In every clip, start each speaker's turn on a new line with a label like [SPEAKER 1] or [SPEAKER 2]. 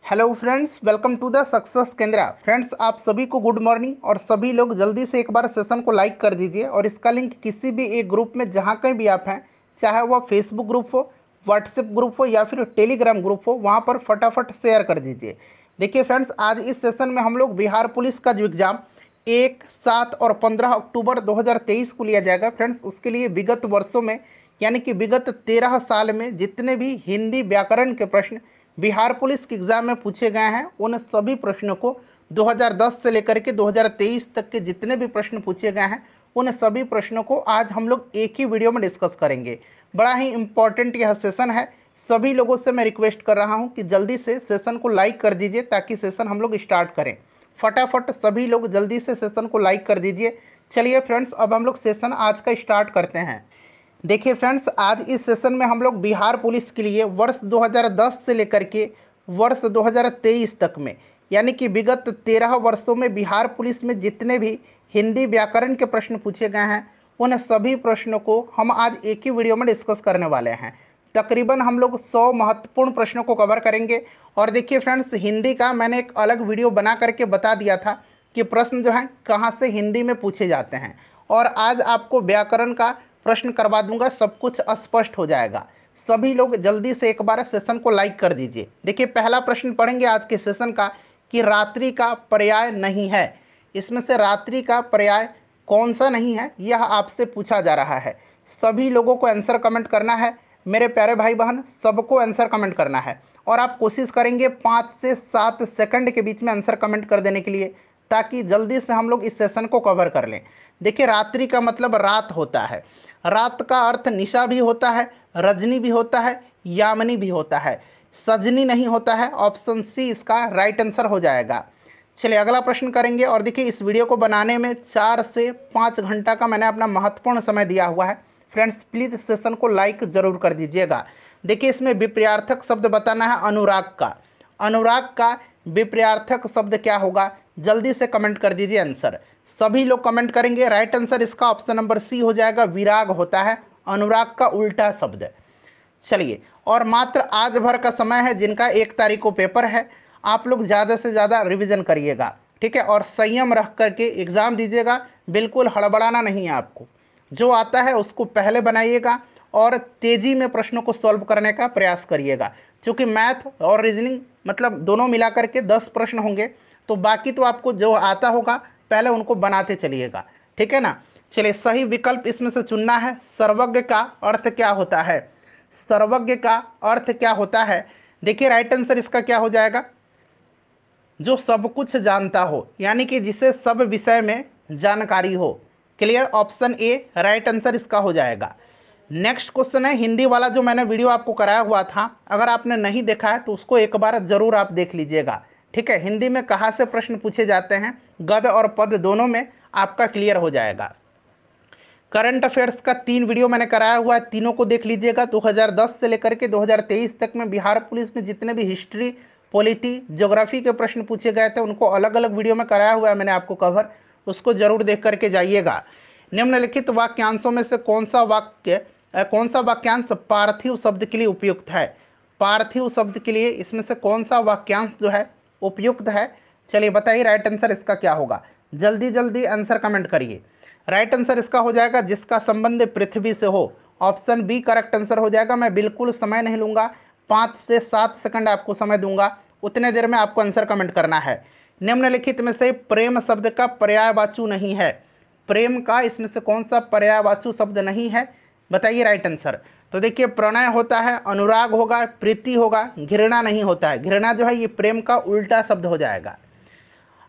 [SPEAKER 1] Hello friends, welcome to the success Kendra. Friends, आप सभी को गुड मॉर्निंग और सभी लोग जल्दी से एक बार सेशन को लाइक कर दीजिए और इसका लिंक किसी भी एक ग्रुप में जहाँ कहीं भी आप हैं, चाहे वह फेसबुक ग्रुप हो, व्हाट्सएप ग्रुप हो या फिर टेलीग्राम ग्रुप हो, वहाँ पर फटाफट शेयर कर दीजिए। देखिए फ्रेंड्स, आज इस सेशन में हम लोग बिहार पुलिस का जो एग्ज़ाम 1, 7 और 15 अक्टूबर 2023 को लिया जाएगा। फ्रेंड्स, उसके लिए विगत वर्षों में यानी कि विगत 13 साल में जितने भी हिंदी व्याकरण के प्रश्न बिहार पुलिस के एग्ज़ाम में पूछे गए हैं, उन सभी प्रश्नों को 2010 से लेकर के 2023 तक के जितने भी प्रश्न पूछे गए हैं, उन सभी प्रश्नों को आज हम लोग एक ही वीडियो में डिस्कस करेंगे। बड़ा ही इम्पॉर्टेंट यह सेशन है। सभी लोगों से मैं रिक्वेस्ट कर रहा हूं कि जल्दी से सेशन को लाइक कर दीजिए ताकि सेशन हम लोग स्टार्ट करें। फटाफट सभी लोग जल्दी से सेशन को लाइक कर दीजिए। चलिए फ्रेंड्स, अब हम लोग सेशन आज का स्टार्ट करते हैं। देखिए फ्रेंड्स, आज इस सेशन में हम लोग बिहार पुलिस के लिए वर्ष 2010 से लेकर के वर्ष 2023 तक में यानी कि विगत 13 वर्षों में बिहार पुलिस में जितने भी हिंदी व्याकरण के प्रश्न पूछे गए हैं, उन सभी प्रश्नों को हम आज एक ही वीडियो में डिस्कस करने वाले हैं। तकरीबन हम लोग 100 महत्वपूर्ण प्रश्नों को कवर करेंगे। और देखिए फ्रेंड्स, हिंदी का मैंने एक अलग वीडियो बना करके बता दिया था कि प्रश्न जो हैं कहाँ से हिंदी में पूछे जाते हैं, और आज आपको व्याकरण का प्रश्न करवा दूंगा, सब कुछ स्पष्ट हो जाएगा। सभी लोग जल्दी से एक बार सेशन को लाइक कर दीजिए। देखिए, पहला प्रश्न पढ़ेंगे आज के सेशन का कि रात्रि का पर्याय नहीं है। इसमें से रात्रि का पर्याय कौन सा नहीं है, यह आपसे पूछा जा रहा है। सभी लोगों को आंसर कमेंट करना है। मेरे प्यारे भाई बहन, सबको आंसर कमेंट करना है और आप कोशिश करेंगे 5 से 7 सेकंड के बीच में आंसर कमेंट कर देने के लिए, ताकि जल्दी से हम लोग इस सेशन को कवर कर लें। देखिए, रात्रि का मतलब रात होता है। रात का अर्थ निशा भी होता है, रजनी भी होता है, यामिनी भी होता है, सजनी नहीं होता है। ऑप्शन सी इसका राइट आंसर हो जाएगा। चलिए अगला प्रश्न करेंगे। और देखिए, इस वीडियो को बनाने में 4 से 5 घंटा का मैंने अपना महत्वपूर्ण समय दिया हुआ है। फ्रेंड्स, प्लीज़ सेशन को लाइक ज़रूर कर दीजिएगा। देखिए, इसमें विपर्यार्थक शब्द बताना है अनुराग का। अनुराग का विपर्यार्थक शब्द क्या होगा, जल्दी से कमेंट कर दीजिए आंसर। सभी लोग कमेंट करेंगे। राइट आंसर इसका ऑप्शन नंबर सी हो जाएगा, विराग होता है अनुराग का उल्टा शब्द। चलिए, और मात्र आज भर का समय है, जिनका 1 तारीख को पेपर है। आप लोग ज़्यादा से ज़्यादा रिवीजन करिएगा, ठीक है, और संयम रख करके एग्ज़ाम दीजिएगा। बिल्कुल हड़बड़ाना नहीं है आपको। जो आता है उसको पहले बनाइएगा और तेज़ी में प्रश्नों को सॉल्व करने का प्रयास करिएगा। क्योंकि मैथ और रीजनिंग मतलब दोनों मिला करके 10 प्रश्न होंगे, तो बाकी तो आपको जो आता होगा पहले उनको बनाते चलिएगा, ठीक है ना। चलिए, सही विकल्प इसमें से चुनना है। सर्वज्ञ का अर्थ क्या होता है? सर्वज्ञ का अर्थ क्या होता है? देखिए, राइट आंसर इसका क्या हो जाएगा, जो सब कुछ जानता हो, यानी कि जिसे सब विषय में जानकारी हो। Clear, option A right answer इसका हो जाएगा। नेक्स्ट क्वेश्चन है हिंदी वाला, जो मैंने वीडियो आपको कराया हुआ था। अगर आपने नहीं देखा है तो उसको एक बार ज़रूर आप देख लीजिएगा, ठीक है। हिंदी में कहाँ से प्रश्न पूछे जाते हैं, गद और पद दोनों में आपका क्लियर हो जाएगा। करंट अफेयर्स का 3 वीडियो मैंने कराया हुआ है, तीनों को देख लीजिएगा। 2010 से लेकर के 2023 तक में बिहार पुलिस में जितने भी हिस्ट्री, पॉलिटी, ज्योग्राफी के प्रश्न पूछे गए थे, उनको अलग अलग वीडियो में कराया हुआ है मैंने आपको कवर, उसको जरूर देख करके जाइएगा। निम्नलिखित वाक्यांशों में से कौन सा वाक्यांश पार्थिव शब्द के लिए उपयुक्त है? पार्थिव शब्द के लिए इसमें से कौन सा वाक्यांश जो है उपयुक्त है? चलिए बताइए, राइट आंसर इसका क्या होगा? जल्दी जल्दी आंसर कमेंट करिए। राइट आंसर इसका हो जाएगा जिसका संबंध पृथ्वी से हो। ऑप्शन बी करेक्ट आंसर हो जाएगा। मैं बिल्कुल समय नहीं लूँगा, 5 से 7 सेकंड आपको समय दूंगा, उतने देर में आपको आंसर कमेंट करना है। निम्नलिखित में से प्रेम शब्द का पर्यायवाची नहीं है। प्रेम का इसमें से कौन सा पर्यायवाची शब्द नहीं है, बताइए राइट आंसर। तो देखिए, प्रणय होता है, अनुराग होगा, प्रीति होगा, घृणा नहीं होता है। घृणा जो है ये प्रेम का उल्टा शब्द हो जाएगा।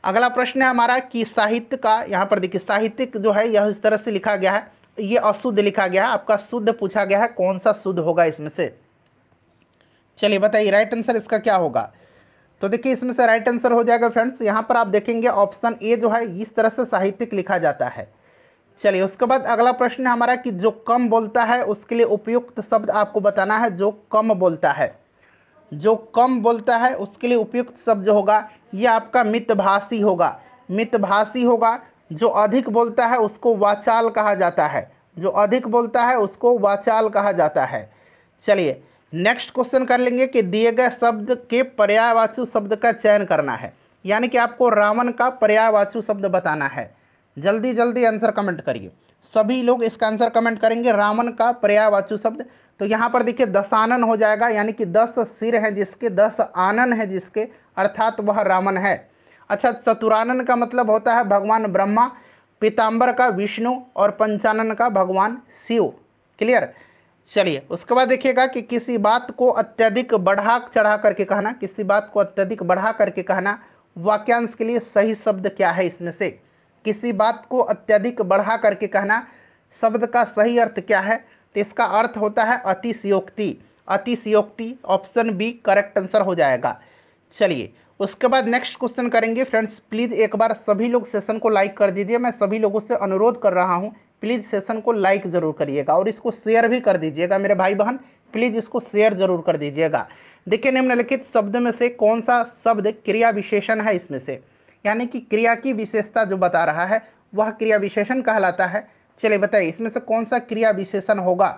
[SPEAKER 1] अगला प्रश्न है हमारा कि साहित्य का, यहाँ पर देखिए साहित्यिक जो है यह इस तरह से लिखा गया है, ये अशुद्ध लिखा गया है। आपका शुद्ध पूछा गया है, कौन सा शुद्ध होगा इसमें से? चलिए बताइए, राइट आंसर इसका क्या होगा? तो देखिए, इसमें से राइट आंसर हो जाएगा फ्रेंड्स, यहाँ पर आप देखेंगे ऑप्शन ए जो है इस तरह से साहित्यिक लिखा जाता है। चलिए, उसके बाद अगला प्रश्न है हमारा कि जो कम बोलता है उसके लिए उपयुक्त शब्द आपको बताना है। जो कम बोलता है, जो कम बोलता है उसके लिए उपयुक्त शब्द जो होगा ये आपका मितभाषी होगा। मितभाषी होगा। जो अधिक बोलता है उसको वाचाल कहा जाता है। जो अधिक बोलता है उसको वाचाल कहा जाता है। चलिए, नेक्स्ट क्वेश्चन कर लेंगे कि दिए गए शब्द के पर्यायवाची शब्द का चयन करना है, यानी कि आपको रावण का पर्यायवाची शब्द बताना है। जल्दी जल्दी आंसर कमेंट करिए, सभी लोग इसका आंसर कमेंट करेंगे रावण का पर्यायवाची शब्द। तो यहाँ पर देखिए दशानन हो जाएगा, यानी कि 10 सिर हैं जिसके, 10 आनन है जिसके, अर्थात वह रावण है। अच्छा, चतुरानन का मतलब होता है भगवान ब्रह्मा, पीताम्बर का विष्णु और पंचानन का भगवान शिव। क्लियर। चलिए उसके बाद देखिएगा कि किसी बात को अत्यधिक बढ़ा चढ़ा करके कहना, किसी बात को अत्यधिक बढ़ा करके कहना, वाक्यांश के लिए सही शब्द क्या है इसमें से? किसी बात को अत्यधिक बढ़ा करके कहना, शब्द का सही अर्थ क्या है? तो इसका अर्थ होता है अतिशयोक्ति। अतिशयोक्ति, ऑप्शन बी करेक्ट आंसर हो जाएगा। चलिए उसके बाद नेक्स्ट क्वेश्चन करेंगे। फ्रेंड्स प्लीज़ एक बार सभी लोग सेशन को लाइक कर दीजिए, मैं सभी लोगों से अनुरोध कर रहा हूँ, प्लीज़ सेशन को लाइक ज़रूर करिएगा और इसको शेयर भी कर दीजिएगा मेरे भाई बहन, प्लीज़ इसको शेयर ज़रूर कर दीजिएगा। देखिए निम्नलिखित शब्द में से कौन सा शब्द क्रिया विशेषण है इसमें से, यानी कि क्रिया की विशेषता जो बता रहा है वह क्रिया विशेषण कहलाता है। चलिए बताइए इसमें से कौन सा क्रिया विशेषण होगा?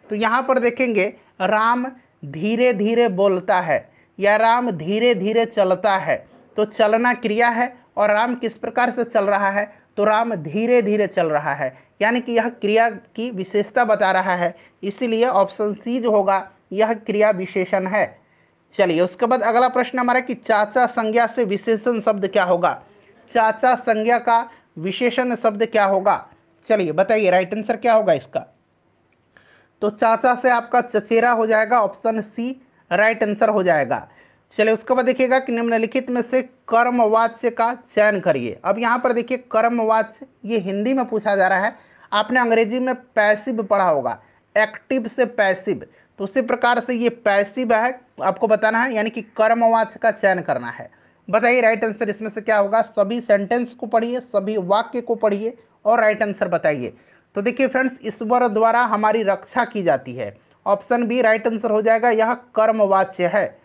[SPEAKER 1] तो यहाँ पर देखेंगे राम धीरे धीरे बोलता है या राम धीरे धीरे चलता है, तो चलना क्रिया है और राम किस प्रकार से चल रहा है? तो राम धीरे धीरे चल रहा है, यानी कि यह क्रिया की विशेषता बता रहा है, इसीलिए ऑप्शन सी जो होगा यह क्रिया विशेषण है। चलिए उसके बाद अगला प्रश्न हमारा कि चाचा संज्ञा से विशेषण शब्द क्या होगा? चाचा संज्ञा का विशेषण शब्द क्या होगा? चलिए बताइए राइट आंसर क्या होगा इसका? तो चाचा से आपका चचेरा हो जाएगा, ऑप्शन सी राइट आंसर हो जाएगा। चलिए उसके बाद देखिएगा कि निम्नलिखित में से कर्मवाच्य का चयन करिए। अब यहाँ पर देखिए कर्मवाच्य ये हिंदी में पूछा जा रहा है, आपने अंग्रेजी में पैसिव पढ़ा होगा, एक्टिव से पैसिव, तो उसी प्रकार से ये पैसिव है, आपको बताना है, यानी कि कर्मवाच्य का चयन करना है। बताइए राइट आंसर इसमें से क्या होगा? सभी सेंटेंस को पढ़िए, सभी वाक्य को पढ़िए और राइट आंसर बताइए। तो देखिए फ्रेंड्स ईश्वर द्वारा हमारी रक्षा की जाती है, ऑप्शन बी राइट आंसर हो जाएगा, यह कर्मवाच्य है।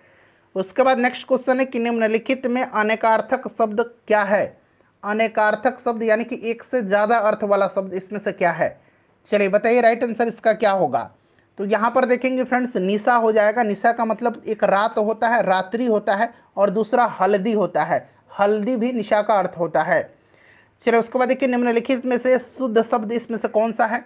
[SPEAKER 1] उसके बाद नेक्स्ट क्वेश्चन है कि निम्नलिखित में अनेकार्थक शब्द क्या है? अनेकार्थक शब्द यानी कि एक से ज़्यादा अर्थ वाला शब्द इसमें से क्या है? चलिए बताइए राइट आंसर इसका क्या होगा? तो यहाँ पर देखेंगे फ्रेंड्स निशा हो जाएगा। निशा का मतलब एक रात होता है, रात्रि होता है, और दूसरा हल्दी होता है, हल्दी भी निशा का अर्थ होता है। चलिए उसके बाद देखिए निम्नलिखित में से शुद्ध शब्द इसमें से कौन सा है?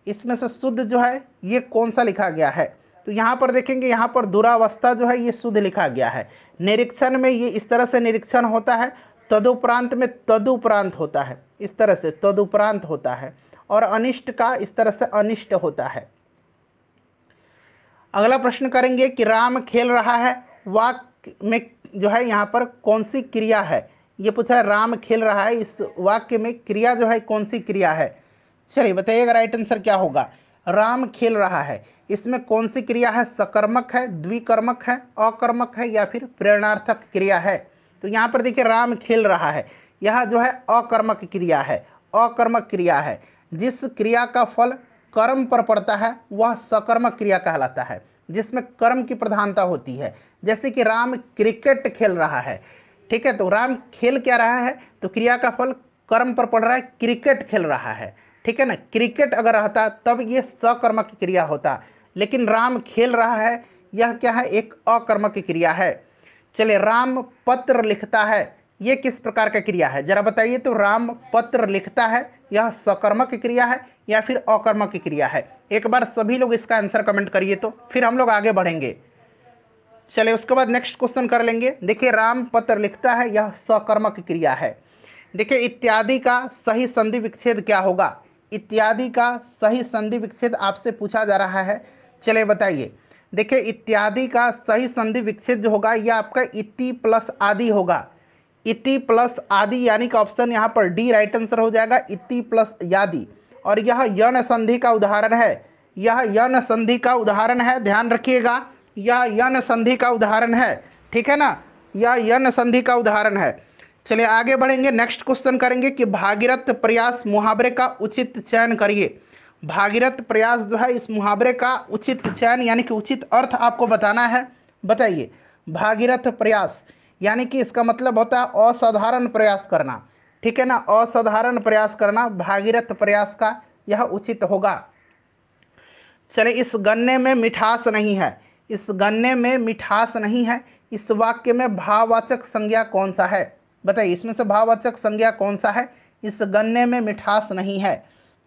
[SPEAKER 1] इसमें से शुद्ध जो है ये कौन सा लिखा गया है? तो यहाँ पर देखेंगे, यहाँ पर दुरावस्था जो है ये शुद्ध लिखा गया है। निरीक्षण में ये इस तरह से निरीक्षण होता है, तदुपरांत में तदुपरांत होता है, इस तरह से तदुपरांत होता है, और अनिष्ट का इस तरह से अनिष्ट होता है। अगला प्रश्न करेंगे कि राम खेल रहा है, वाक्य में जो है यहाँ पर कौन सी क्रिया है? ये पूछा है राम खेल रहा है, इस वाक्य में क्रिया जो है कौन सी क्रिया है? चलिए बताइएगा राइट आंसर क्या होगा? राम खेल रहा है, इसमें कौन सी क्रिया है? सकर्मक है, द्विकर्मक है, अकर्मक है या फिर प्रेरणार्थक क्रिया है? तो यहाँ पर देखिए राम खेल रहा है, यह जो है अकर्मक क्रिया है, अकर्मक क्रिया है। जिस क्रिया का फल कर्म पर पड़ता है वह सकर्मक क्रिया कहलाता है, जिसमें कर्म की प्रधानता होती है। जैसे कि राम क्रिकेट खेल रहा है, ठीक है, तो राम खेल क्या रहा है? तो क्रिया का फल कर्म पर पड़ रहा है, क्रिकेट खेल रहा है, ठीक है ना। क्रिकेट अगर रहता तब ये सकर्मक क्रिया होता, लेकिन राम खेल रहा है, यह क्या है? एक अकर्मक क्रिया है। चलिए राम पत्र लिखता है, ये किस प्रकार का क्रिया है जरा बताइए? तो राम पत्र लिखता है, यह सकर्मक क्रिया है या फिर अकर्मक क्रिया है? एक बार सभी लोग इसका आंसर कमेंट करिए, तो फिर हम लोग आगे बढ़ेंगे। चलिए उसके बाद नेक्स्ट क्वेश्चन कर लेंगे। देखिए राम पत्र लिखता है, यह सकर्मक क्रिया है। देखिए इत्यादि का सही संधि विच्छेद क्या होगा? इत्यादि का सही संधि विच्छेद आपसे पूछा जा रहा है, चलिए बताइए। देखिए इत्यादि का सही संधि विच्छेद जो होगा यह आपका इति प्लस आदि होगा, इति प्लस आदि, यानी कि ऑप्शन यहाँ पर डी राइट आंसर हो जाएगा, इति प्लस यादि। और यह यन संधि का उदाहरण है, यह यन संधि का उदाहरण है, ध्यान रखिएगा, यह यन संधि का उदाहरण है, ठीक है ना, यह यन संधि का उदाहरण है। चलिए आगे बढ़ेंगे, नेक्स्ट क्वेश्चन करेंगे कि भागीरथ प्रयास मुहावरे का उचित चयन करिए। भागीरथ प्रयास जो है इस मुहावरे का उचित चयन यानी कि उचित अर्थ आपको बताना है। बताइए भागीरथ प्रयास यानी कि इसका मतलब होता है असाधारण प्रयास करना, ठीक है ना, असाधारण प्रयास करना भागीरथ प्रयास का यह उचित होगा। चलिए इस गन्ने में मिठास नहीं है, इस गन्ने में मिठास नहीं है, इस वाक्य में भाववाचक संज्ञा कौन सा है? बताइए, इसमें से भाववाचक संज्ञा कौन सा है? इस गन्ने में मिठास नहीं है।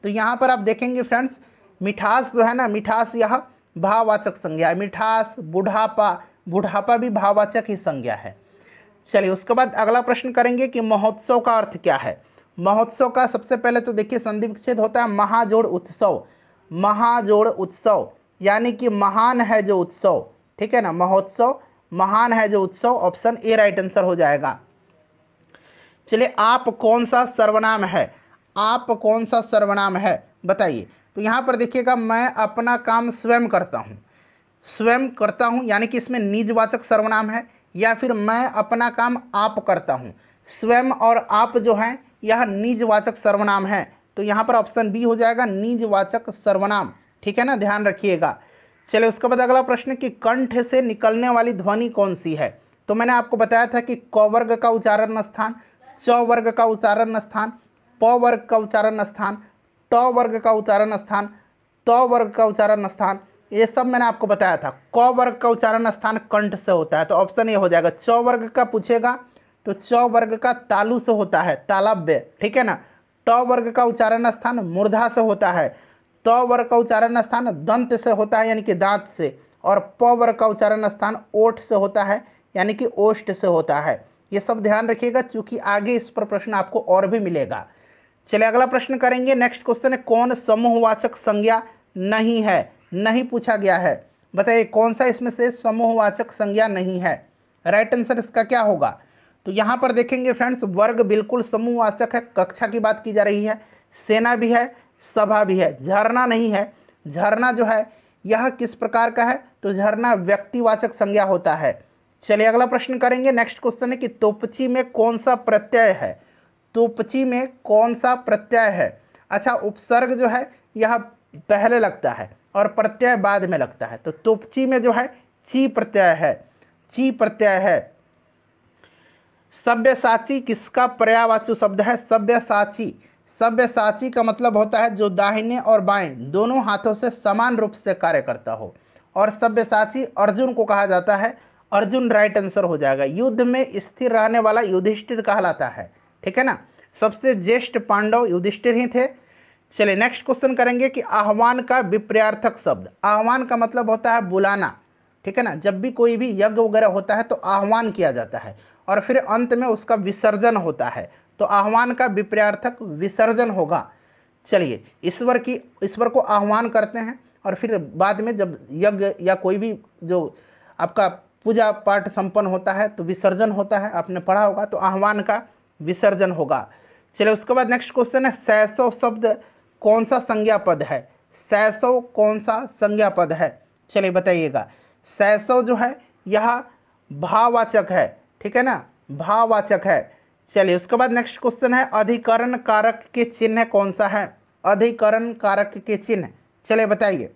[SPEAKER 1] तो यहाँ पर आप देखेंगे फ्रेंड्स, मिठास जो है ना, मिठास यह भाववाचक संज्ञा है। मिठास, बुढ़ापा, बुढ़ापा भी भाववाचक ही संज्ञा है। चलिए, उसके बाद अगला प्रश्न करेंगे कि महोत्सव का अर्थ क्या है। महोत्सव का सबसे पहले तो देखिए संधि विच्छेद होता है महाजोड़ उत्सव। महाजोड़ उत्सव यानी कि महान है जो उत्सव, ठीक है ना, महोत्सव महान है जो उत्सव, ऑप्शन ए राइट आंसर हो जाएगा। चलिए, आप कौन सा सर्वनाम है? आप कौन सा सर्वनाम है बताइए। तो यहाँ पर देखिएगा, मैं अपना काम स्वयं करता हूँ। स्वयं करता हूँ यानी कि इसमें निजवाचक सर्वनाम है, या फिर मैं अपना काम आप करता हूँ। स्वयं और आप जो हैं यह निजवाचक सर्वनाम है, तो यहाँ पर ऑप्शन बी हो जाएगा, निजवाचक सर्वनाम, ठीक है ना, ध्यान रखिएगा। चलिए, उसके बाद अगला प्रश्न कि कंठ से निकलने वाली ध्वनि कौन सी है। तो मैंने आपको बताया था कि क वर्ग का उच्चारण स्थान, च वर्ग का उच्चारण स्थान, प वर्ग का उच्चारण स्थान, ट वर्ग का उच्चारण स्थान, त वर्ग का उच्चारण स्थान, ये सब मैंने आपको बताया था। क वर्ग का उच्चारण स्थान कंठ से होता है, तो ऑप्शन ये हो जाएगा। च वर्ग का पूछेगा तो च वर्ग का तालु से होता है, तालव्य, ठीक है ना। ट वर्ग का उच्चारण स्थान मूर्धा से होता है। त वर्ग का उच्चारण स्थान दंत से होता है यानी कि दांत से। और प वर्ग का उच्चारण स्थान ओठ से होता है यानी कि ओष्ठ से होता है। ये सब ध्यान रखिएगा, चूंकि आगे इस पर प्रश्न आपको और भी मिलेगा। चलिए, अगला प्रश्न करेंगे। नेक्स्ट क्वेश्चन है, कौन समूहवाचक संज्ञा नहीं है? नहीं पूछा गया है, बताइए कौन सा इसमें से समूहवाचक संज्ञा नहीं है। राइट आंसर इसका क्या होगा? तो यहाँ पर देखेंगे फ्रेंड्स, वर्ग बिल्कुल समूहवाचक है, कक्षा की बात की जा रही है। सेना भी है, सभा भी है। झरना नहीं है। झरना जो है यह किस प्रकार का है? तो झरना व्यक्तिवाचक संज्ञा होता है। चलिए, अगला प्रश्न करेंगे। नेक्स्ट क्वेश्चन है कि तोपची में कौन सा प्रत्यय है? तोपची में कौन सा प्रत्यय है? अच्छा, उपसर्ग जो है यह पहले लगता है और प्रत्यय बाद में लगता है। तो तोपची में जो है ची प्रत्यय है, ची प्रत्यय है। सब्यसाची किसका पर्यायवाची शब्द है? सब्यसाची, सब्यसाची का मतलब होता है जो दाहिने और बाएं दोनों हाथों से समान रूप से कार्य करता हो। और सब्यसाची अर्जुन को कहा जाता है। अर्जुन राइट आंसर हो जाएगा। युद्ध में स्थिर रहने वाला युधिष्ठिर कहलाता है, ठीक है ना। सबसे ज्येष्ठ पांडव युधिष्ठिर ही थे। चलिए, नेक्स्ट क्वेश्चन करेंगे कि आह्वान का विपर्यार्थक शब्द। आह्वान का मतलब होता है बुलाना, ठीक है ना। जब भी कोई भी यज्ञ वगैरह होता है तो आह्वान किया जाता है और फिर अंत में उसका विसर्जन होता है, तो आह्वान का विपर्यार्थक विसर्जन होगा। चलिए, ईश्वर को आह्वान करते हैं और फिर बाद में जब यज्ञ या कोई भी जो आपका पूजा पाठ संपन्न होता है तो विसर्जन होता है, आपने पढ़ा होगा, तो आह्वान का विसर्जन होगा। चलिए, उसके बाद नेक्स्ट क्वेश्चन है, शैशव शब्द कौन सा संज्ञा पद है? शैशव कौन सा संज्ञा पद है? चलिए बताइएगा। शैशव जो है यह भाववाचक है, ठीक है ना, भाववाचक है। चलिए, उसके बाद नेक्स्ट क्वेश्चन है, अधिकरण कारक के चिन्ह कौन सा है? अधिकरण कारक के चिन्ह, चलिए बताइए,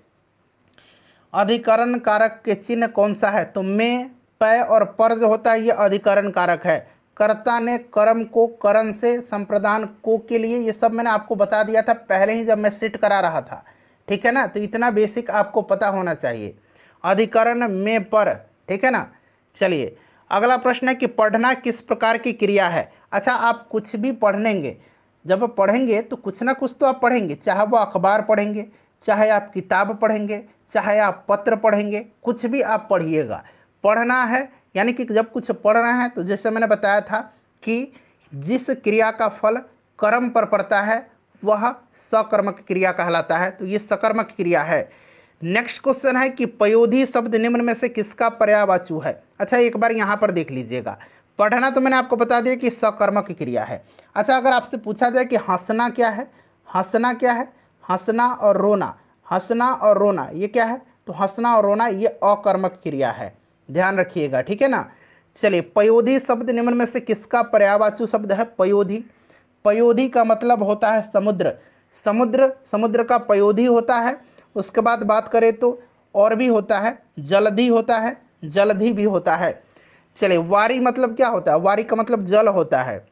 [SPEAKER 1] अधिकरण कारक के चिन्ह कौन सा है? तो में, पै और पर जो होता है ये अधिकरण कारक है। कर्ता ने कर्म को करण से संप्रदान को के लिए, ये सब मैंने आपको बता दिया था पहले ही जब मैं सेट करा रहा था, ठीक है ना। तो इतना बेसिक आपको पता होना चाहिए। अधिकरण में पर, ठीक है ना। चलिए, अगला प्रश्न है कि पढ़ना किस प्रकार की क्रिया है? अच्छा, आप कुछ भी पढ़ेंगे, जब आप पढ़ेंगे तो कुछ ना कुछ तो आप पढ़ेंगे, चाहे वो अखबार पढ़ेंगे, चाहे आप किताब पढ़ेंगे, चाहे आप पत्र पढ़ेंगे, कुछ भी आप पढ़िएगा। पढ़ना है यानी कि जब कुछ पढ़ रहे हैं तो जैसे मैंने बताया था कि जिस क्रिया का फल कर्म पर पड़ता है वह सकर्मक क्रिया कहलाता है, तो ये सकर्मक क्रिया है। नेक्स्ट क्वेश्चन है कि पयोधी शब्द निम्न में से किसका पर्यायवाची है? अच्छा, एक बार यहाँ पर देख लीजिएगा। पढ़ना तो मैंने आपको बता दिया कि सकर्मक क्रिया है। अच्छा, अगर आपसे पूछा जाए कि हंसना क्या है? हंसना क्या है? हंसना और रोना, हंसना और रोना ये क्या है? तो हंसना और रोना ये अकर्मक क्रिया है, ध्यान रखिएगा, ठीक है ना। चलिए, पयोधी शब्द निम्न में से किसका पर्यायवाची शब्द है? पयोधी। पयोधी का मतलब होता है समुद्र। समुद्र, समुद्र का पयोधी होता है। उसके बाद बात करें तो और भी होता है, जलधि होता है, जलधि भी होता है। चलिए, वारी मतलब क्या होता है? वारी का मतलब जल होता है।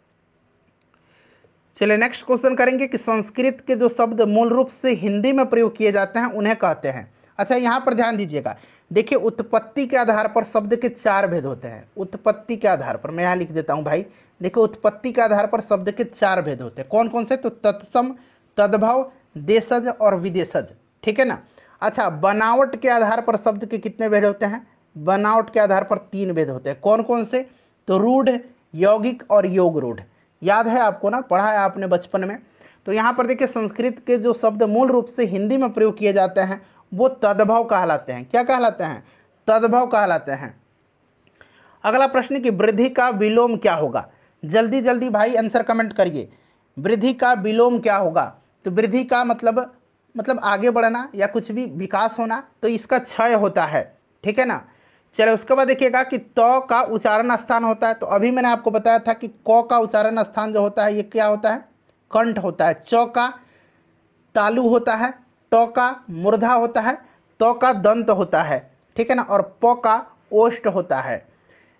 [SPEAKER 1] चलिए, नेक्स्ट क्वेश्चन करेंगे कि संस्कृत के जो शब्द मूल रूप से हिंदी में प्रयोग किए जाते हैं उन्हें कहते हैं। अच्छा, यहाँ पर ध्यान दीजिएगा, देखिए उत्पत्ति के आधार पर शब्द के 4 भेद होते हैं। उत्पत्ति के आधार पर मैं यहाँ लिख देता हूँ भाई, देखिए उत्पत्ति के आधार पर शब्द के 4 भेद होते हैं। कौन कौन से? तो तत्सम, तद्भव, देशज और विदेशज, ठीक है ना। अच्छा, बनावट के आधार पर शब्द के कितने भेद होते हैं? बनावट के आधार पर 3 भेद होते हैं। कौन कौन से? तो रूढ़, यौगिक और योग रूढ़। याद है आपको ना, पढ़ा है आपने बचपन में। तो यहाँ पर देखिए संस्कृत के जो शब्द मूल रूप से हिंदी में प्रयोग किए जाते हैं वो तद्भव कहलाते हैं। क्या कहलाते हैं? तद्भव कहलाते हैं। अगला प्रश्न कि वृद्धि का विलोम क्या होगा? जल्दी जल्दी भाई आंसर कमेंट करिए। वृद्धि का विलोम क्या होगा? तो वृद्धि का मतलब आगे बढ़ना या कुछ भी विकास होना, तो इसका क्षय होता है, ठीक है ना। चलो उसके बाद देखिएगा कि त का उच्चारण स्थान होता है। तो अभी मैंने आपको बताया था कि क का उच्चारण स्थान जो होता है ये क्या होता है? कंठ होता है। च का तालु होता है, ट का मूर्धा होता है, त का दंत होता है, ठीक है ना, और प का ओष्ठ होता है।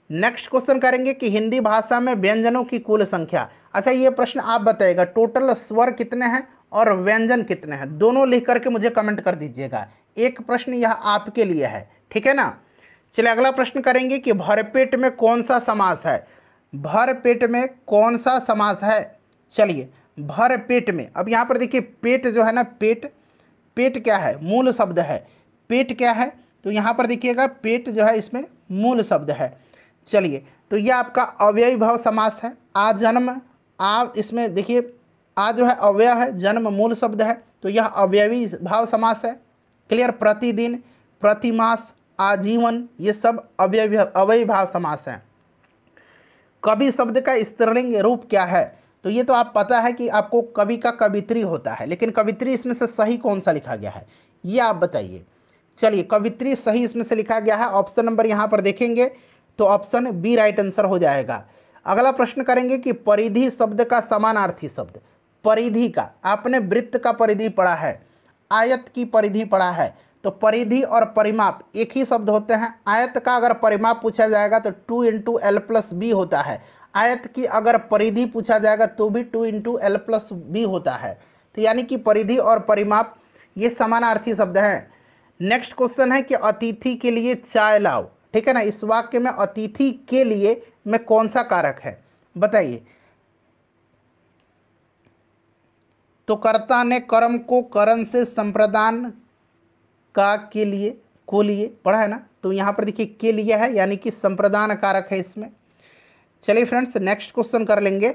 [SPEAKER 1] नेक्स्ट क्वेश्चन करेंगे कि हिंदी भाषा में व्यंजनों की कुल संख्या। अच्छा ये प्रश्न आप बताइएगा, टोटल स्वर कितने हैं और व्यंजन कितने हैं? दोनों लिख करके मुझे कमेंट कर दीजिएगा। एक प्रश्न यह आपके लिए है, ठीक है ना। चलिए अगला प्रश्न करेंगे कि भरपेट में कौन सा समास है? भरपेट में कौन सा समास है? चलिए भरपेट में, अब यहाँ पर देखिए पेट जो है ना, पेट क्या है? मूल शब्द है। पेट क्या है? तो यहाँ पर देखिएगा पेट जो है इसमें मूल शब्द है। चलिए तो यह आपका अव्ययी भाव समास है। आ जन्म, आ इसमें देखिए आ जो है अव्यय है, जन्म मूल शब्द है, तो यह अव्ययी भाव समास है। क्लियर? प्रतिदिन, प्रतिमास, आजीवन, ये सब अव्ययी भाव समास हैं। कवि शब्द का स्त्रीलिंग रूप क्या है? तो ये तो आप पता है कि आपको कवि का कवित्री होता है, लेकिन कवित्री इसमें से सही कौन सा लिखा गया है ये आप बताइए। चलिए कवित्री सही इसमें से लिखा गया है, ऑप्शन नंबर यहाँ पर देखेंगे तो ऑप्शन बी राइट आंसर हो जाएगा। अगला प्रश्न करेंगे कि परिधि शब्द का समानार्थी शब्द। परिधि का, आपने वृत्त का परिधि पढ़ा है, आयत की परिधि पढ़ा है, तो परिधि और परिमाप एक ही शब्द होते हैं। आयत का अगर परिमाप पूछा जाएगा तो 2 इंटू एल प्लस बी होता है। आयत की अगर परिधि पूछा जाएगा तो भी 2 इंटू एल प्लस बी होता है। तो यानी कि परिधि और परिमाप ये समानार्थी शब्द हैं। नेक्स्ट क्वेश्चन है कि अतिथि के लिए चाय लाओ, ठीक है ना। इस वाक्य में अतिथि के लिए में कौन सा कारक है बताइए? तो कर्ता ने कर्म को करण से संप्रदान का के लिए को लिए पढ़ा है ना, तो यहाँ पर देखिए के लिए है यानी कि संप्रदान कारक है इसमें। चलिए फ्रेंड्स नेक्स्ट क्वेश्चन कर लेंगे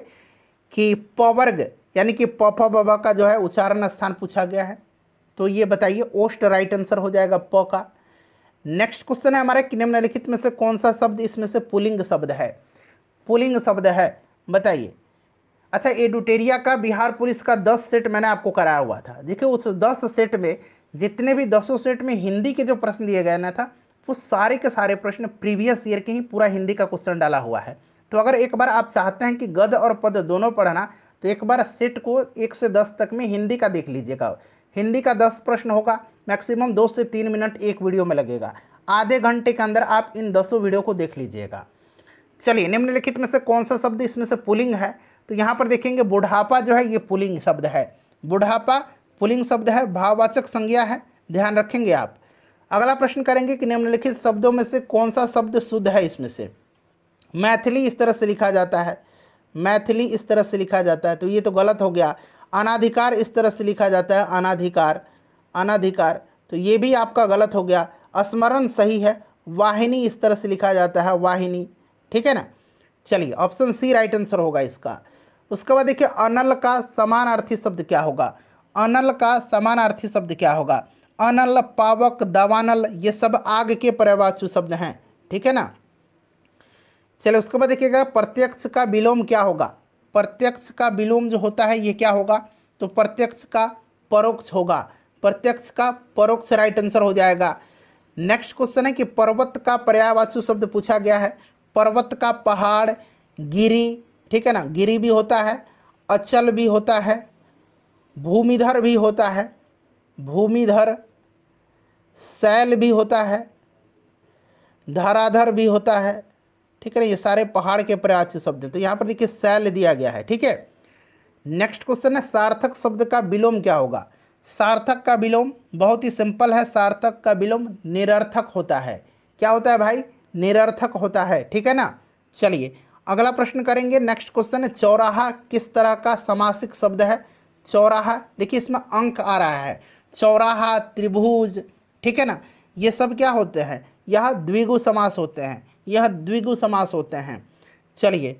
[SPEAKER 1] कि पवर्ग यानी कि प फ ब ब का जो है उच्चारण स्थान पूछा गया है, तो ये बताइए। ओष्ठ राइट आंसर हो जाएगा प का। नेक्स्ट क्वेश्चन है हमारा कि निम्नलिखित में से कौन सा शब्द इसमें से पुल्लिंग शब्द है? पुल्लिंग शब्द है बताइए। अच्छा एडुटेरिया का बिहार पुलिस का 10 सेट मैंने आपको कराया हुआ था। देखिए उस 10 सेट में जितने भी 10 सेट में हिंदी के जो प्रश्न दिए गए ना था वो सारे के सारे प्रश्न प्रीवियस ईयर के ही पूरा हिंदी का क्वेश्चन डाला हुआ है। तो अगर एक बार आप चाहते हैं कि गद्य और पद दोनों पढ़ना तो एक बार सेट को 1 से 10 तक में हिंदी का देख लीजिएगा। हिंदी का 10 प्रश्न होगा, मैक्सिमम 2 से 3 मिनट एक वीडियो में लगेगा। आधे घंटे के अंदर आप इन 10 वीडियो को देख लीजिएगा। चलिए निम्नलिखित में से कौन सा शब्द इसमें से पुल्लिंग है? तो यहाँ पर देखेंगे बुढ़ापा जो है ये पुल्लिंग शब्द है। बुढ़ापा पुल्लिंग शब्द है, भाववाचक संज्ञा है, ध्यान रखेंगे आप। अगला प्रश्न करेंगे कि निम्नलिखित शब्दों में से कौन सा शब्द शुद्ध है इसमें से? मैथिली इस तरह से लिखा जाता है, मैथिली इस तरह से लिखा जाता है, तो ये तो गलत हो गया। अनाधिकार इस तरह से लिखा जाता है, अनाधिकार, अनाधिकार, तो ये भी आपका गलत हो गया। स्मरण सही है। वाहिनी इस तरह से लिखा जाता है, वाहिनी, ठीक है ना। चलिए ऑप्शन सी राइट आंसर होगा इसका। उसके बाद देखिए अनल का समानार्थी शब्द क्या होगा? अनल का समानार्थी शब्द क्या होगा? अनल, पावक, दावानल ये सब आग के पर्यायवाची शब्द हैं, ठीक है ना। चलिए उसके बाद देखिएगा प्रत्यक्ष का विलोम क्या होगा? प्रत्यक्ष का विलोम जो होता है ये क्या होगा? तो प्रत्यक्ष का परोक्ष होगा, प्रत्यक्ष का परोक्ष राइट आंसर हो जाएगा। नेक्स्ट क्वेश्चन है कि पर्वत का पर्यायवाची शब्द पूछा गया है। पर्वत का पहाड़, गिरी, ठीक है ना, गिरी भी होता है, अचल भी होता है, भूमिधर भी होता है, भूमिधर, शैल भी होता है, धराधर भी होता है, ठीक है ना। ये सारे पहाड़ के पर्यायवाची शब्द हैं, तो यहाँ पर देखिए शैल दिया गया है, ठीक है। नेक्स्ट क्वेश्चन है सार्थक शब्द का विलोम क्या होगा? सार्थक का विलोम बहुत ही सिंपल है, सार्थक का विलोम निरर्थक होता है। क्या होता है भाई? निरर्थक होता है, ठीक है ना। चलिए अगला प्रश्न करेंगे। नेक्स्ट क्वेश्चन है, चौराहा किस तरह का समासिक शब्द है? चौराहा, देखिए इसमें अंक आ रहा है, चौराहा, त्रिभुज, ठीक है ना, ये सब क्या होते हैं? यह द्विगु समास होते हैं, यह द्विगु समास होते हैं। चलिए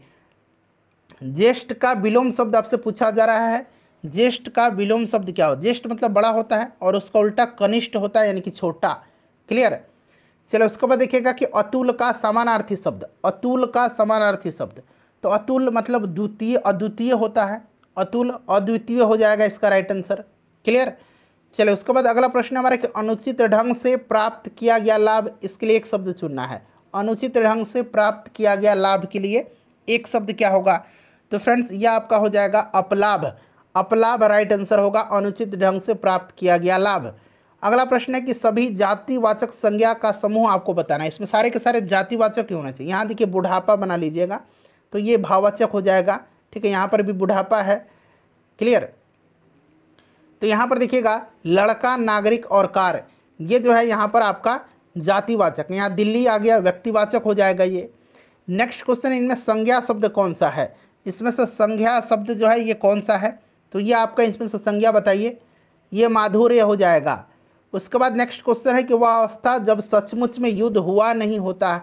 [SPEAKER 1] ज्येष्ठ का विलोम शब्द आपसे पूछा जा रहा है, ज्येष्ठ का विलोम शब्द क्या हो? ज्येष्ठ मतलब बड़ा होता है और उसका उल्टा कनिष्ठ होता है, यानी कि छोटा। क्लियर? चलो उसके बाद देखिएगा कि अतुल का समानार्थी शब्द, अतुल का समानार्थी शब्द, तो अतुल मतलब द्वितीय, अद्वितीय होता है, अतुल अद्वितीय हो जाएगा इसका राइट आंसर। क्लियर? चलो उसके बाद अगला प्रश्न हमारा कि अनुचित ढंग से प्राप्त किया गया लाभ, इसके लिए एक शब्द चुनना है। अनुचित ढंग से प्राप्त किया गया लाभ के लिए एक शब्द क्या होगा? तो फ्रेंड्स यह आपका हो जाएगा अपलाभ, अपलाभ राइट आंसर होगा, अनुचित ढंग से प्राप्त किया गया लाभ। अगला प्रश्न है कि सभी जातिवाचक संज्ञा का समूह आपको बताना है। इसमें सारे के सारे जातिवाचक ही होना चाहिए। यहाँ देखिए बुढ़ापा बना लीजिएगा तो ये भाववाचक हो जाएगा, ठीक है, यहाँ पर भी बुढ़ापा है। क्लियर? तो यहाँ पर देखिएगा लड़का, नागरिक और कार, ये जो है यहाँ पर आपका जातिवाचक, यहाँ दिल्ली आ गया, व्यक्तिवाचक हो जाएगा ये। नेक्स्ट क्वेश्चन, इनमें संज्ञा शब्द कौन सा है? इसमें से संज्ञा शब्द जो है ये कौन सा है? तो ये आपका इसमें से संज्ञा बताइए, ये माधुर्य हो जाएगा। उसके बाद नेक्स्ट क्वेश्चन है कि वह अवस्था जब सचमुच में युद्ध हुआ नहीं होता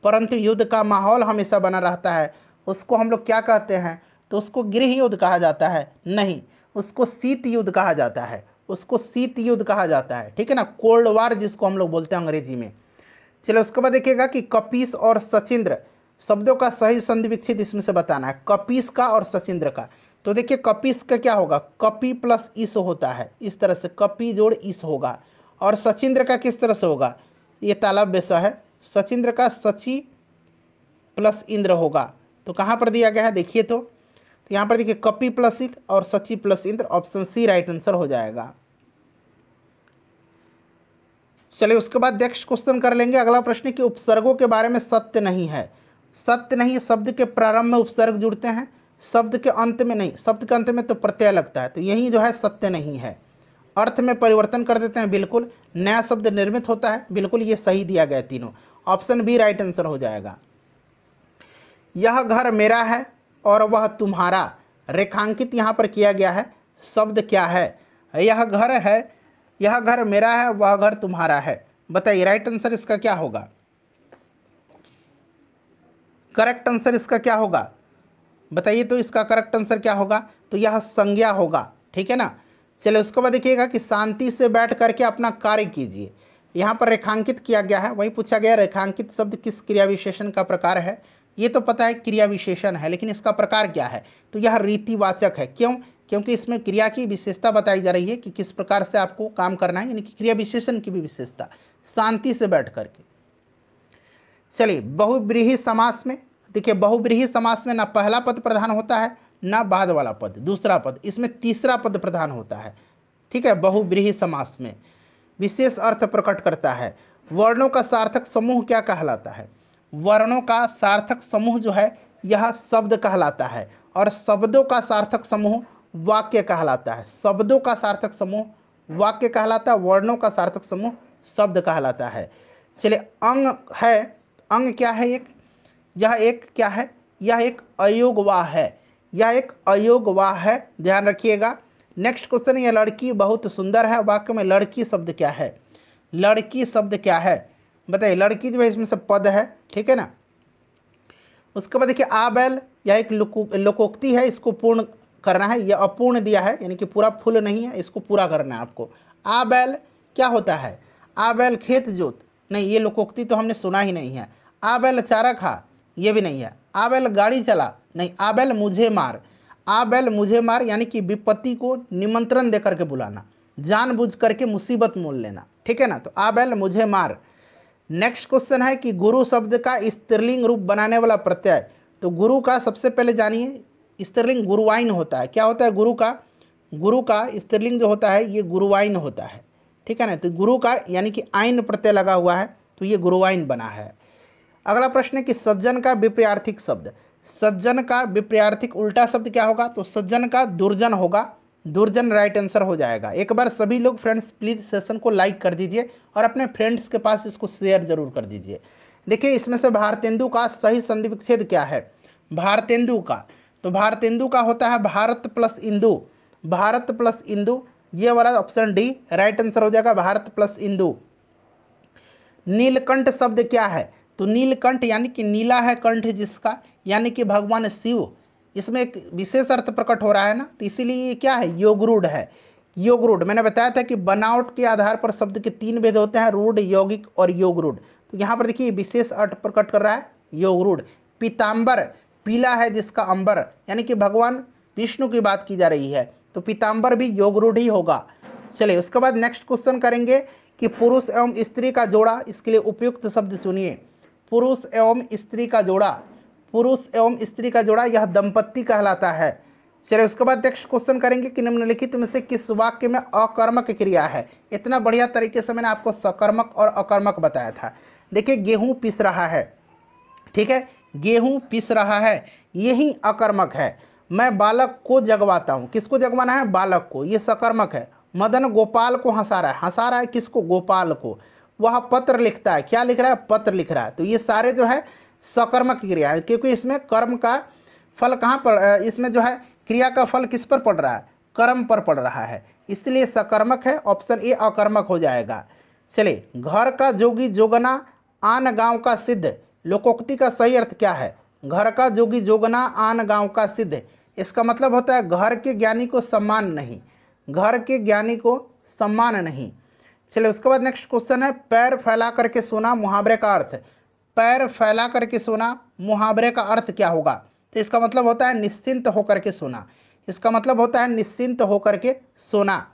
[SPEAKER 1] परंतु युद्ध का माहौल हमेशा बना रहता है, उसको हम लोग क्या कहते हैं? तो उसको गृह युद्ध कहा जाता है, नहीं, उसको शीत युद्ध कहा जाता है, उसको शीत युद्ध कहा जाता है, ठीक है ना, कोल्ड वार जिसको हम लोग बोलते हैं अंग्रेजी में। चलो उसके बाद देखिएगा कि कपीस और सचिंद्र शब्दों का सही संधि विच्छेद इसमें से बताना है, कपीस का और सचिंद्र का। तो देखिए कपीस का क्या होगा? कपी प्लस इस होता है, इस तरह से कपी जोड़ इस होगा। और सचिंद्र का किस तरह से होगा? ये तालाब वैसा है, सचिंद्र का सची प्लस इंद्र होगा। तो कहाँ पर दिया गया है देखिए, तो यहाँ पर देखिए कपी प्लस इंद्र और Sachi plus Indra, option C right answer हो जाएगा। चलिए उसके बाद नेक्स्ट क्वेश्चन कर लेंगे। अगला प्रश्न कि उपसर्गों के बारे में सत्य नहीं है। सत्य नहीं, शब्द के प्रारंभ में उपसर्ग जुड़ते हैं, शब्द के अंत में नहीं, शब्द के अंत में तो प्रत्यय लगता है, तो यही जो है सत्य नहीं है। अर्थ में परिवर्तन कर देते हैं, बिल्कुल। नया शब्द निर्मित होता है, बिल्कुल, ये सही दिया गया तीनों, ऑप्शन बी राइट आंसर हो जाएगा। यह घर मेरा है और वह तुम्हारा, रेखांकित यहाँ पर किया गया है, शब्द क्या है? यह घर है, यह घर मेरा है, वह घर तुम्हारा है। बताइए राइट आंसर इसका क्या होगा? करेक्ट आंसर इसका क्या होगा? बताइए तो इसका करेक्ट आंसर क्या होगा? तो यह संज्ञा होगा, ठीक है ना। चलिए उसके बाद देखिएगा कि शांति से बैठ करके अपना कार्य कीजिए, यहाँ पर रेखांकित किया गया है, वही पूछा गया रेखांकित शब्द किस क्रिया विशेषण का प्रकार है? ये तो पता है क्रिया विशेषण है, लेकिन इसका प्रकार क्या है? तो यह रीतिवाचक है। क्यों? क्योंकि इसमें क्रिया की विशेषता बताई जा रही है कि किस प्रकार से आपको काम करना है, यानी कि क्रिया विशेषण की भी विशेषता, शांति से बैठ करके। चलिए बहुव्रीहि समास में देखिए, बहुव्रीहि समास में ना पहला पद प्रधान होता है ना बाद वाला पद, दूसरा पद, इसमें तीसरा पद प्रधान होता है, ठीक है। बहुव्रीहि समास में विशेष अर्थ प्रकट करता है। वर्णों का सार्थक समूह क्या कहलाता है? वर्णों का सार्थक समूह जो है यह शब्द कहलाता है, और शब्दों का सार्थक समूह वाक्य कहलाता है। शब्दों का सार्थक समूह वाक्य कहलाता है, वर्णों का सार्थक समूह शब्द कहलाता है। चलिए अंग है, अंग क्या है? एक, यह एक क्या है? यह एक अयोगवाह है, यह एक अयोगवाह है, ध्यान रखिएगा। नेक्स्ट क्वेश्चन, यह लड़की बहुत सुंदर है, वाक्य में लड़की शब्द क्या है? लड़की शब्द क्या है? बताइए, लड़की जो है इसमें से पद है, ठीक है ना। उसके बाद देखिए आ बैल, यह एक लोकोक्ति है, इसको पूर्ण करना है, यह अपूर्ण दिया है, यानी कि पूरा फुल नहीं है, इसको पूरा करना है आपको। आ बैल क्या होता है? आ बैल खेत जोत, नहीं, ये लोकोक्ति तो हमने सुना ही नहीं है। आ बैल चारा खा, ये भी नहीं है। आ बैल गाड़ी चला, नहीं। आ बैल मुझे मार, आ बैल मुझे मार यानी कि विपत्ति को निमंत्रण दे करके बुलाना, जानबूझ करके मुसीबत मोल लेना, ठीक है ना। तो आ बैल मुझे मार। नेक्स्ट क्वेश्चन है कि गुरु शब्द का स्त्रीलिंग रूप बनाने वाला प्रत्यय। तो गुरु का सबसे पहले जानिए स्त्रीलिंग गुरुवाइन होता है। क्या होता है गुरु का? गुरु का स्त्रीलिंग जो होता है ये गुरुवाइन होता है, ठीक है ना। तो गुरु का यानी कि आइन प्रत्यय लगा हुआ है, तो ये गुरुवाइन बना है। अगला प्रश्न है कि सज्जन का विपरीतार्थिक शब्द, सज्जन का विपरीतार्थिक उल्टा शब्द क्या होगा? तो सज्जन का दुर्जन होगा, दुर्जन राइट आंसर हो जाएगा। एक बार सभी लोग फ्रेंड्स प्लीज़ सेशन को लाइक कर दीजिए और अपने फ्रेंड्स के पास इसको शेयर जरूर कर दीजिए। देखिए इसमें से भारतेंदु का सही संधि विच्छेद क्या है? भारतेंदु का, तो भारतेंदु का होता है भारत प्लस इंदु, भारत प्लस इंदु, ये वाला ऑप्शन डी राइट आंसर हो जाएगा, भारत प्लस इंदु। नीलकंठ शब्द क्या है? तो नीलकंठ यानी कि नीला है कंठ जिसका, यानी कि भगवान शिव, इसमें एक विशेष अर्थ प्रकट हो रहा है ना, तो इसीलिए ये क्या है? योगरूढ़ है। योगरूढ़ मैंने बताया था कि बनावट के आधार पर शब्द के तीन भेद होते हैं, रूढ़, यौगिक और योगरूढ़। तो यहाँ पर देखिए विशेष अर्थ प्रकट कर रहा है, योगरूढ़। पीताम्बर, पीला है जिसका अंबर, यानी कि भगवान विष्णु की बात की जा रही है, तो पीताम्बर भी योगरूढ़ ही होगा। चलिए उसके बाद नेक्स्ट क्वेश्चन करेंगे कि पुरुष एवं स्त्री का जोड़ा, इसके लिए उपयुक्त शब्द चुनिए। पुरुष एवं स्त्री का जोड़ा, पुरुष एवं स्त्री का जोड़ा यह दंपत्ति कहलाता है। चलिए उसके बाद नेक्स्ट क्वेश्चन करेंगे कि निम्नलिखित में से किस वाक्य में अकर्मक क्रिया है? इतना बढ़िया तरीके से मैंने आपको सकर्मक और अकर्मक बताया था। देखिए गेहूं पिस रहा है, ठीक है, गेहूं पिस रहा है, यही अकर्मक है। मैं बालक को जगवाता हूँ, किसको जगवाना है? बालक को, ये सकर्मक है। मदन गोपाल को हंसा रहा है, हंसा रहा है किसको? गोपाल को। वह पत्र लिखता है, क्या लिख रहा है? पत्र लिख रहा है। तो ये सारे जो है सकर्मक क्रिया है, क्योंकि इसमें कर्म का फल कहाँ पर, इसमें जो है क्रिया का फल किस पर पड़ रहा है? कर्म पर पड़ रहा है, इसलिए सकर्मक है। ऑप्शन ए अकर्मक हो जाएगा। चलिए घर का जोगी जोगना आन गांव का सिद्ध, लोकोक्ति का सही अर्थ क्या है? घर का जोगी जोगना आन गांव का सिद्ध, इसका मतलब होता है घर के ज्ञानी को सम्मान नहीं, घर के ज्ञानी को सम्मान नहीं। चलिए उसके बाद नेक्स्ट क्वेश्चन है पैर फैला करके सोना, मुहावरे का अर्थ। पैर फैला करके सोना, मुहावरे का अर्थ क्या होगा? तो इसका मतलब होता है निश्चिंत होकर के सोना, इसका मतलब होता है निश्चिंत होकर के सोना।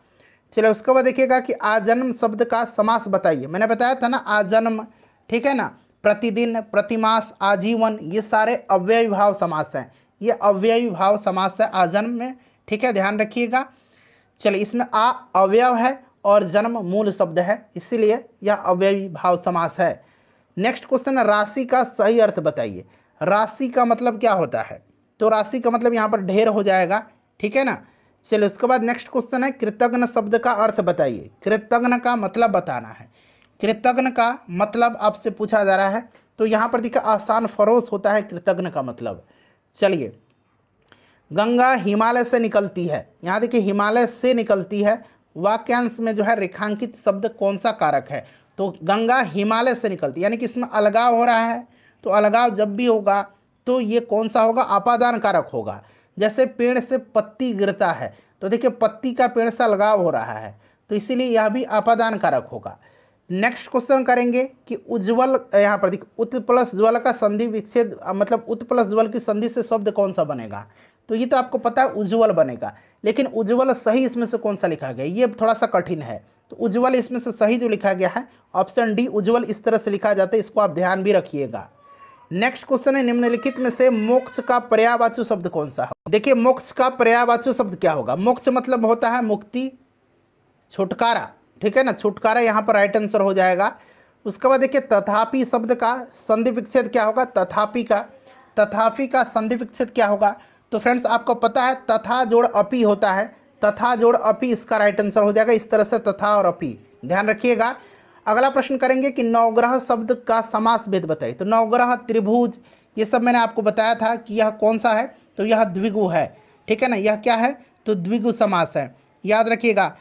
[SPEAKER 1] चलिए उसके बाद देखिएगा कि आजन्म शब्द का समास बताइए। मैंने बताया था ना आजन्म, ठीक है ना, प्रतिदिन, प्रतिमास, आजीवन, ये सारे अव्ययी भाव समास हैं, ये अव्ययी भाव समास है आजन्म में, ठीक है, ध्यान रखिएगा। चलिए इसमें आ अवयव है और जन्म मूल शब्द है, इसीलिए यह अव्ययी भाव समास है। नेक्स्ट क्वेश्चन है राशि का सही अर्थ बताइए। राशि का मतलब क्या होता है? तो राशि का मतलब यहाँ पर ढेर हो जाएगा, ठीक है ना। चलिए उसके बाद नेक्स्ट क्वेश्चन है कृतज्ञ शब्द का अर्थ बताइए। कृतज्ञ का मतलब बताना है, कृतज्ञ का मतलब आपसे पूछा जा रहा है। तो यहाँ पर देखिए आसान फरोश होता है कृतज्ञ का मतलब। चलिए गंगा हिमालय से निकलती है, यहाँ देखिए हिमालय से निकलती है, वाक्यांश में जो है रेखांकित शब्द कौन सा कारक है? तो गंगा हिमालय से निकलती है, यानी कि इसमें अलगाव हो रहा है, तो अलगाव जब भी होगा तो ये कौन सा होगा? अपादान कारक होगा। जैसे पेड़ से पत्ती गिरता है, तो देखिए पत्ती का पेड़ से अलगाव हो रहा है, तो इसीलिए यह भी अपादान कारक होगा। नेक्स्ट क्वेश्चन करेंगे कि उज्ज्वल, यहाँ पर देखिए उत प्लस ज्वल का संधि विच्छेद, मतलब उत प्लस ज्वल की संधि से शब्द कौन सा बनेगा? तो ये तो आपको पता है उज्ज्वल बनेगा, लेकिन उज्ज्वल सही इसमें से कौन सा लिखा गया? ये थोड़ा सा कठिन है, तो उज्ज्वल इसमें से सही जो लिखा गया है ऑप्शन डी उज्ज्वल इस तरह से लिखा जाता है, इसको आप ध्यान भी रखिएगा। नेक्स्ट क्वेश्चन है निम्नलिखित में से मोक्ष का पर्यायवाची शब्द कौन सा है? देखिए मोक्ष का पर्यायवाची शब्द क्या होगा? मोक्ष मतलब होता है मुक्ति, छुटकारा, ठीक है ना, छुटकारा यहाँ पर राइट आंसर हो जाएगा। उसके बाद देखिए तथापि शब्द का संधि विच्छेद क्या होगा? तथापि का संधि विच्छेद क्या होगा? तो फ्रेंड्स आपको पता है तथा जोड़ अपि होता है, तथा जोड़ अपि इसका राइट आंसर हो जाएगा। इस तरह से तथा और अपि ध्यान रखिएगा। अगला प्रश्न करेंगे कि नवग्रह शब्द का समास भेद बताइए। तो नवग्रह, त्रिभुज, ये सब मैंने आपको बताया था कि यह कौन सा है? तो यह द्विगु है, ठीक है ना, यह क्या है? तो द्विगु समास है, याद रखिएगा।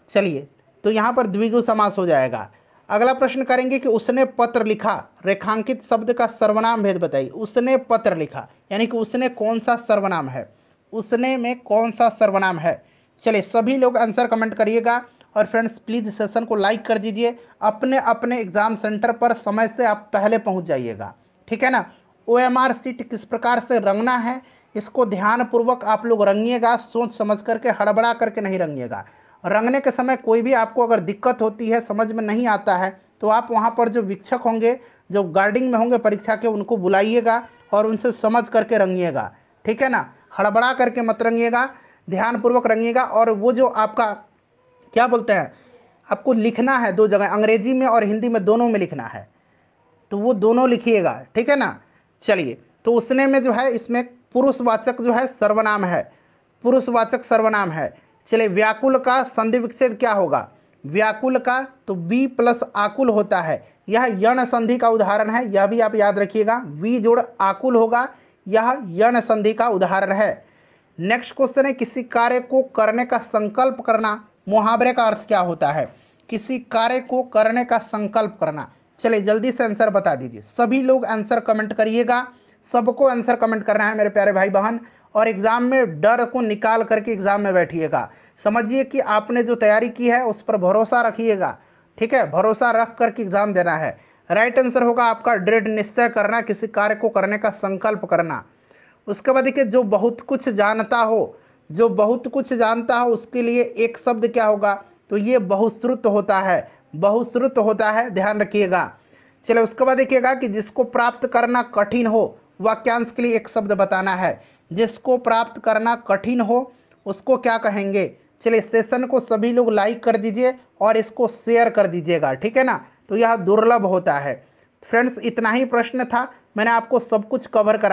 [SPEAKER 1] चलिए तो यहाँ पर द्विगु समास हो जाएगा। अगला प्रश्न करेंगे कि उसने पत्र लिखा, रेखांकित शब्द का सर्वनाम भेद बताइए। उसने पत्र लिखा, यानी कि उसने कौन सा सर्वनाम है? उसने में कौन सा सर्वनाम है? चलिए सभी लोग आंसर कमेंट करिएगा और फ्रेंड्स प्लीज़ सेशन को लाइक कर दीजिए। अपने अपने एग्ज़ाम सेंटर पर समय से आप पहले पहुंच जाइएगा, ठीक है ना। OMR सीट किस प्रकार से रंगना है, इसको ध्यानपूर्वक आप लोग रंगिएगा, सोच समझ करके, हड़बड़ा करके नहीं रंगिएगा। रंगने के समय कोई भी आपको अगर दिक्कत होती है, समझ में नहीं आता है, तो आप वहाँ पर जो शिक्षक होंगे, जो गार्डिंग में होंगे परीक्षा के, उनको बुलाइएगा और उनसे समझ करके रंगिएगा, ठीक है ना। हड़बड़ा करके मत रंगिएगा, ध्यानपूर्वक रंगिएगा। और वो जो आपका क्या बोलते हैं, आपको लिखना है 2 जगह, अंग्रेजी में और हिंदी में, दोनों में लिखना है, तो वो दोनों लिखिएगा, ठीक है ना। चलिए तो उसने में जो है इसमें पुरुषवाचक जो है सर्वनाम है, पुरुषवाचक सर्वनाम है, चलिए व्याकुल का संधि विच्छेद क्या होगा, व्याकुल का तो वी प्लस आकुल होता है, यह यण संधि का उदाहरण है, यह भी आप याद रखिएगा, वी जोड़ आकुल होगा, यह यण संधि का उदाहरण है। नेक्स्ट क्वेश्चन है किसी कार्य को करने का संकल्प करना, मुहावरे का अर्थ क्या होता है, किसी कार्य को करने का संकल्प करना। चलिए जल्दी से आंसर बता दीजिए, सभी लोग आंसर कमेंट करिएगा, सबको आंसर कमेंट करना है मेरे प्यारे भाई बहन, और एग्जाम में डर को निकाल करके एग्जाम में बैठिएगा। समझिए कि आपने जो तैयारी की है उस पर भरोसा रखिएगा, ठीक है, भरोसा रख करके एग्जाम देना है। राइट आंसर होगा आपका दृढ़ निश्चय करना, किसी कार्य को करने का संकल्प करना। उसके बाद देखिए जो बहुत कुछ जानता हो, जो बहुत कुछ जानता हो उसके लिए एक शब्द क्या होगा, तो ये बहुश्रुत होता है, बहुश्रुत होता है, ध्यान रखिएगा। चलिए उसके बाद देखिएगा कि जिसको प्राप्त करना कठिन हो, वाक्यांश के लिए एक शब्द बताना है, जिसको प्राप्त करना कठिन हो उसको क्या कहेंगे। चलिए सेशन को सभी लोग लाइक कर दीजिए और इसको शेयर कर दीजिएगा, ठीक है ना, तो यह दुर्लभ होता है। फ्रेंड्स इतना ही प्रश्न था, मैंने आपको सब कुछ कवर करा